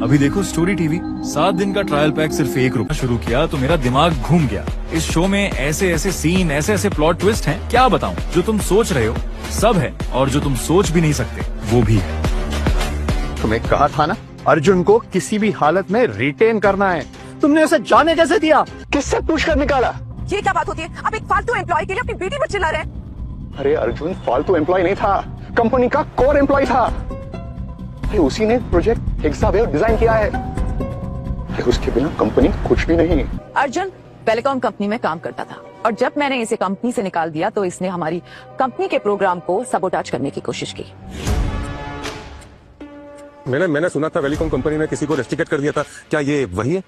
अभी देखो story TV 7 दिन का ट्रायल पैक सिर्फ ₹1 शुरू किया तो मेरा दिमाग घूम गया। इस शो में ऐसे ऐसे सीन, ऐसे ऐसे प्लॉट ट्विस्ट हैं, क्या बताऊं। जो तुम सोच रहे हो सब है, और जो तुम सोच भी नहीं सकते वो भी है। तुम्हें कहा था ना, अर्जुन को किसी भी हालत में रिटेन करना है। तुमने उसे जाने कैसे दिया? किससे पूछ कर निकाला? ये क्या बात होती है? आप एक फालतू एम्प्लॉय के लिए अपनी बेटी पर चिल्ला रहे हैं। अरे अर्जुन फालतू एम्प्लॉय नहीं था, कंपनी का कोर एम्प्लॉय था। अरे उसी ने प्रोजेक्ट हेक्सावेव डिजाइन किया है। अरे उसके बिना कंपनी कुछ भी नहीं। अर्जुन टेलीकॉम कंपनी में काम करता था और जब मैंने इसे कंपनी से निकाल दिया तो इसने हमारी कंपनी के प्रोग्राम को सबोटाज करने की कोशिश की। मैंने सुना था वेलिकॉम कंपनी ने किसी को रेस्ट्रिकेट कर दिया था, क्या ये वही है?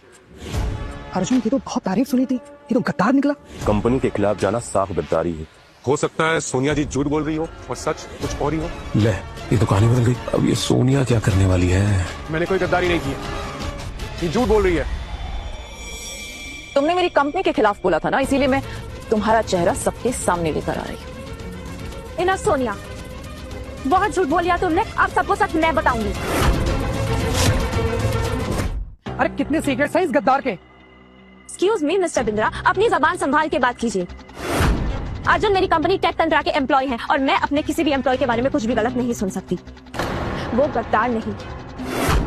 अर्जुन की तो बहुत तारीफ सुनी थी, ये तो गद्दार निकला। कंपनी के खिलाफ जाना साफ गद्दारी है। हो सकता है सोनिया जी झूठ बोल रही हो और सच कुछ और ही हो। ले, ये तो कहानी बदल गई। अब ये सोनिया क्या करने वाली है? मैंने कोई गद्दारी नहीं की, ये झूठ बोल रही है। तुमने मेरी कंपनी के खिलाफ बोला था ना, इसीलिए मैं तुम्हारा चेहरा सबके सामने लेकर आ रही हूँ। इना सोनिया, बहुत झूठ बोलिया तुमने, अब सबको सच मैं बताऊंगी। अरे कितने सीक्रेट्स हैं इस गद्दार के? एक्सक्यूज मी मिस्टर बिंद्रा, अपनी जबान संभाल के बात कीजिए। अर्जुन मेरी कंपनी टेक तंत्रा के एम्प्लॉय हैं और मैं अपने किसी भी एम्प्लॉय के बारे में कुछ भी गलत नहीं सुन सकती। वो गद्दार नहीं।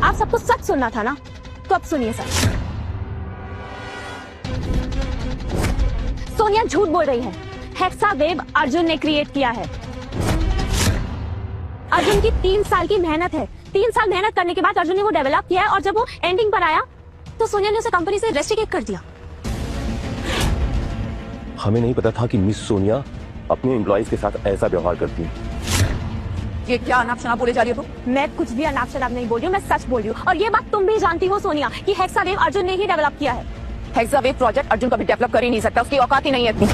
आप सबको सच सुनना था ना, तो अब सुनिए सच। सोनिया झूठ बोल रही है। हेक्सावेव अर्जुन ने क्रिएट किया है। अर्जुन की 3 साल की मेहनत है। 3 साल मेहनत करने के बाद अर्जुन ने वो डेवलप किया है और जब वो एंडिंग पर आया तो सोनिया ने उसे कंपनी से रेस्ट्रिकेट कर दिया। हमें नहीं पता था कि मिस सोनिया अपने एम्प्लॉइज के साथ ऐसा व्यवहार करती है। ये क्या अनाप शनाप बोले जा रही हो तुम? मैं कुछ भी अनाप शनाप नहीं बोल रही हूँ, मैं सच बोल रही हूँ। और ये बात तुम भी जानती हो सोनिया कि हेक्सावेव अर्जुन ने ही डेवलप किया है। हेक्सावेव प्रोजेक्ट अर्जुन कभी डेवलप कर ही नहीं सकता, उसकी औकात ही नहीं है इतनी।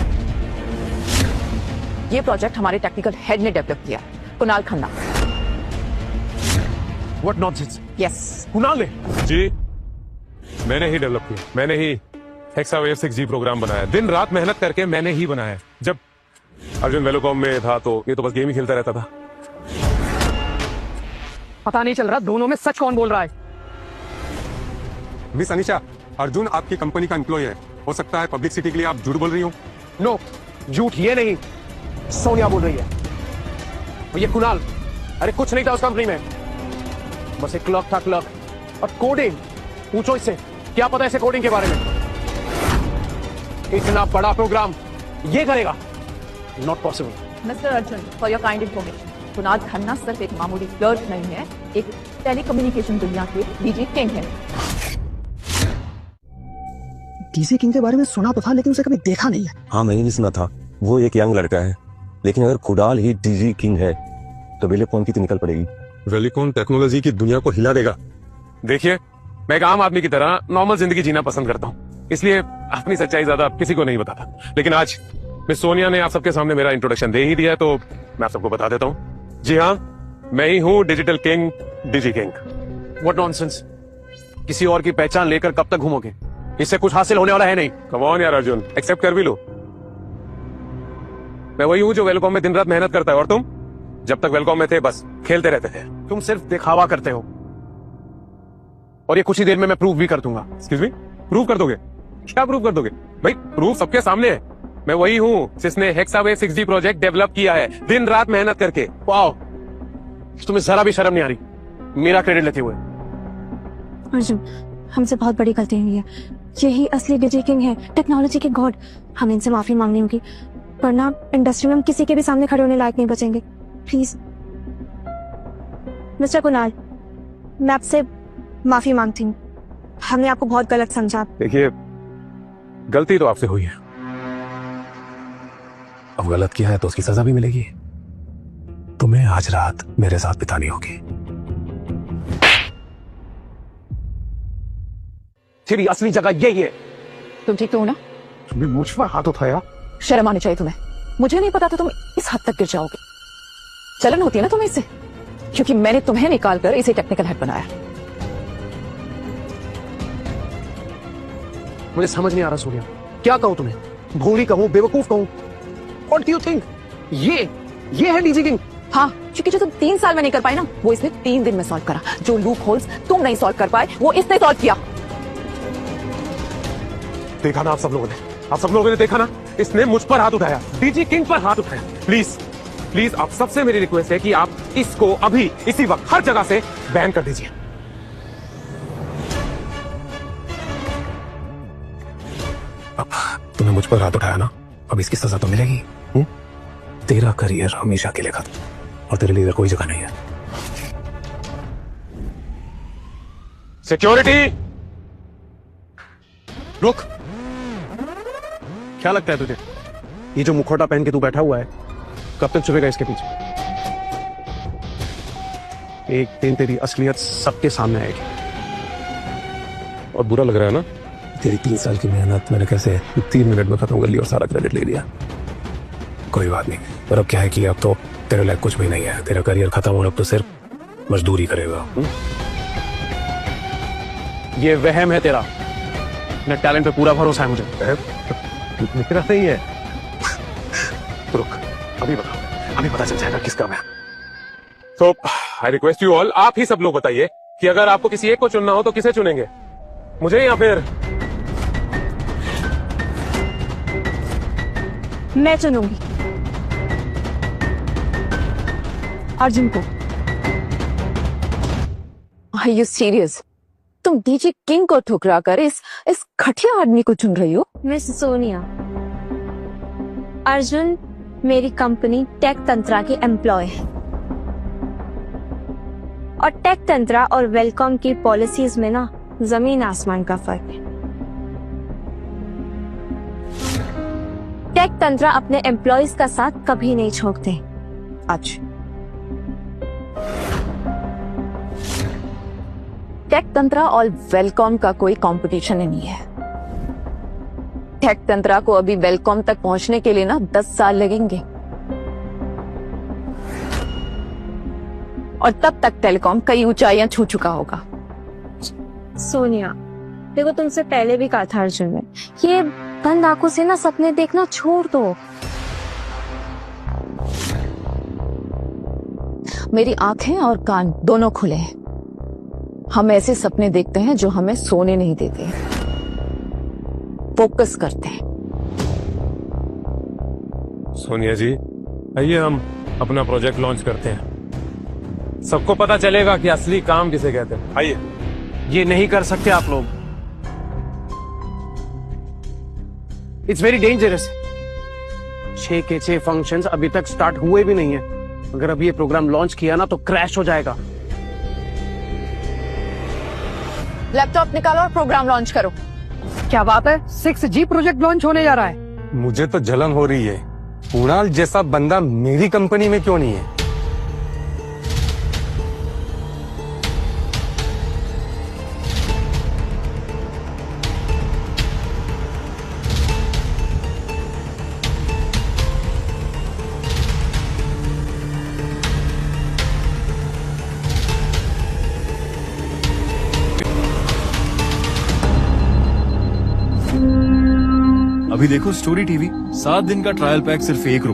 ये प्रोजेक्ट हमारे टेक्निकल हेड ने डेवलप किया, Kunal Khanna. What nonsense? Yes, Kunal ने? जी, मैंने ही डेवलप किया, मैंने ही हेक्सावेव 6G प्रोग्राम बनाया। दिन रात मेहनत करके मैंने ही बनाया। जब अर्जुन वेलोकॉम में था तो ये तो बस गेम ही खेलता रहता था। पता नहीं चल रहा दोनों में सच कौन बोल रहा है। मिस अनिशा, अर्जुन आपकी कंपनी का एम्प्लॉय है। हो सकता है पब्लिसिटी के लिए आप झूठ बोल रही हो। नो, झूठ ये नहीं, सोनिया बोल रही है। और ये कुणाल, अरे कुछ नहीं था उस कंपनी में, बस एक क्लर्क था, क्लर्क। और कोडिंग, पूछो इससे क्या पता है इसे कोडिंग के बारे में। इतना बड़ा प्रोग्राम ये करेगा, not possible. Mister Arjun, for your kind information, Kunal Khanna सिर्फ एक मामूली क्लर्क नहीं है, एक टेलीकम्युनिकेशन दुनिया के डीजी किंग है। डीजे किंग के बारे में सुना तो था लेकिन उसे कभी देखा नहीं है। हाँ, मैंने भी सुना था। वो एक यंग लड़का है, लेकिन अगर कुणाल ही डीजी किंग है तो वेलिकॉम की तो निकल पड़ेगी। वेलिकॉम टेक्नोलॉजी की दुनिया को हिला देगा। देखिए, मैं एक आम आदमी की तरह नॉर्मल जिंदगी जीना पसंद करता हूँ, इसलिए अपनी सच्चाई ज्यादा किसी को नहीं बताता। लेकिन आज मिस सोनिया ने आप सबके सामने मेरा इंट्रोडक्शन दे ही दिया है तो मैं आप सबको बता देता हूँ। जी हाँ, मैं ही हूँ digital king, DG king. What nonsense, किसी और की पहचान लेकर कब तक घूमोगे? इससे कुछ हासिल होने वाला है नहीं। कम ऑन यार अर्जुन, एक्सेप्ट कर भी लो। मैं वही हूँ जो वेलकॉम में दिन रात मेहनत करता है, और तुम जब तक वेलकॉम में थे बस खेलते रहते थे। तुम सिर्फ दिखावा करते हो और ये कुछ ही देर में मैं प्रूव भी कर दूंगा। एक्सक्यूज मी, प्रूव कर दोगे? क्या प्रूव कर दोगे भाई? प्रूफ सबके सामने है। मैं वही हूँ जिसने हेक्सावेव 6G प्रोजेक्ट डेवलप किया है दिन रात मेहनत करके। वाओ, तुम्हें जरा भी शर्म नहीं आ रही मेरा क्रेडिट लेते हुए? अर्जुन, हमसे बहुत बड़ी गलती हुई है। यही असली डीजे किंग है, टेक्नोलॉजी के गॉड। हमें इनसे माफी मांगनी होगी, वरना इंडस्ट्री में हम किसी के भी सामने खड़े होने लायक नहीं बचेंगे। प्लीज मिस्टर कुणाल, मैं आपसे माफी मांगती हूँ। हमने आपको बहुत गलत समझा। देखिए, गलती तो आपसे हुई है, अब गलत किया है तो उसकी सजा भी मिलेगी। तुम्हें आज रात मेरे साथ बितानी होगी। तेरी असली जगह यही है। तुम ठीक तो हो ना? तुमने मुझ पर हाथ उठाया? शर्म आनी चाहिए तुम्हें। मुझे नहीं पता था तुम इस हद तक गिर जाओगे। जलन होती है ना तुम्हें इससे, क्योंकि मैंने तुम्हें निकालकर इसे टेक्निकल हेड बनाया। मुझे समझ नहीं आ रहा सोनिया, क्या कहूं तुम्हें? भोली कहूं, बेवकूफ कहूं? What do you think? ये है डीजी किंग? हाँ, क्योंकि जो तुम 3 साल में नहीं कर पाए ना, वो इसने 3 दिन में सॉल्व करा। जो लूप होल्स तुम नहीं सॉल्व कर पाए, वो इसने सॉल्व किया। देखा ना आप सब लोगों ने देखा ना, इसने मुझ पर हाथ उठाया, डीजी किंग पर हाथ उठाया। प्लीज प्लीज आप सबसे मेरी रिक्वेस्ट है कि आप इसको अभी इसी वक्त हर जगह से बैन कर दीजिए। अब तूने मुझ पर हाथ उठाया ना, अब इसकी सजा तो मिलेगी। तेरा करियर हमेशा के लिए खत्म और तेरे लिए इधर कोई जगह नहीं है। सिक्योरिटी, रुक। क्या लगता है तुझे, ये जो मुखौटा पहन के तू बैठा हुआ है, कब तक छुपेगा इसके पीछे? एक दिन तेरी असलियत सबके सामने आएगी। और बुरा लग रहा है ना? तेरी 3 साल की मेहनत मैंने कैसे 3 मिनट में खत्म कर ली और सारा क्रेडिट ले लिया। कोई बात नहीं, पर अब क्या है कि अब तो तेरे लायक कुछ भी नहीं है। तेरा करियर खत्म और अब तो सिर्फ मजदूरी करेगा। ये वहम है तेरा, मेरे टैलेंट पे पूरा भरोसा है मुझे। मेरा नहीं है। रुक, अभी पता चल जाएगा किसका मैं। तो आई रिक्वेस्ट यू ऑल, आप ही सब लोग बताइए कि अगर आपको किसी एक को चुनना हो तो किसे चुनेंगे, मुझे या फिर? मैं चुनूंगी अर्जुन को। Are you serious? तुम डीजे किंग को ठुकरा कर इस घटिया आदमी को चुन रही हो? मिस सोनिया, अर्जुन मेरी कंपनी टेक तंत्रा के एम्प्लॉय है और टेक तंत्रा और वेलकॉम की पॉलिसीज में ना जमीन आसमान का फर्क है। टेक तंत्रा अपने एम्प्लॉयज का साथ कभी नहीं छोड़ते। आज टेक तंत्रा और वेलकॉम का कोई कंपटीशन ही नहीं है। टेक तंत्रा को अभी वेलकॉम तक पहुंचने के लिए ना 10 साल लगेंगे और तब तक टेलीकॉम कई ऊंचाइयां छू चुका होगा। सोनिया, देखो तुमसे पहले भी कहा था अर्जुन ने, ये बंद आंखों से ना सपने देखना छोड़ दो। मेरी आंखें और कान दोनों खुले हैं। हम ऐसे सपने देखते हैं जो हमें सोने नहीं देते, फोकस करते हैं। सोनिया जी, आइए हम अपना प्रोजेक्ट लॉन्च करते हैं। सबको पता चलेगा कि असली काम किसे कहते हैं। आइए। ये नहीं कर सकते आप लोग, इट्स वेरी डेंजरस। 6 के 6 फंक्शंस अभी तक स्टार्ट हुए भी नहीं है। अगर अभी ये प्रोग्राम लॉन्च किया ना तो क्रैश हो जाएगा। लैपटॉप निकालो और प्रोग्राम लॉन्च करो। क्या बात है, 6G प्रोजेक्ट लॉन्च होने जा रहा है। मुझे तो जलन हो रही है, कुणाल जैसा बंदा मेरी कंपनी में क्यों नहीं है? अभी देखो स्टोरी टीवी, 7 दिन का ट्रायल पैक सिर्फ ₹1।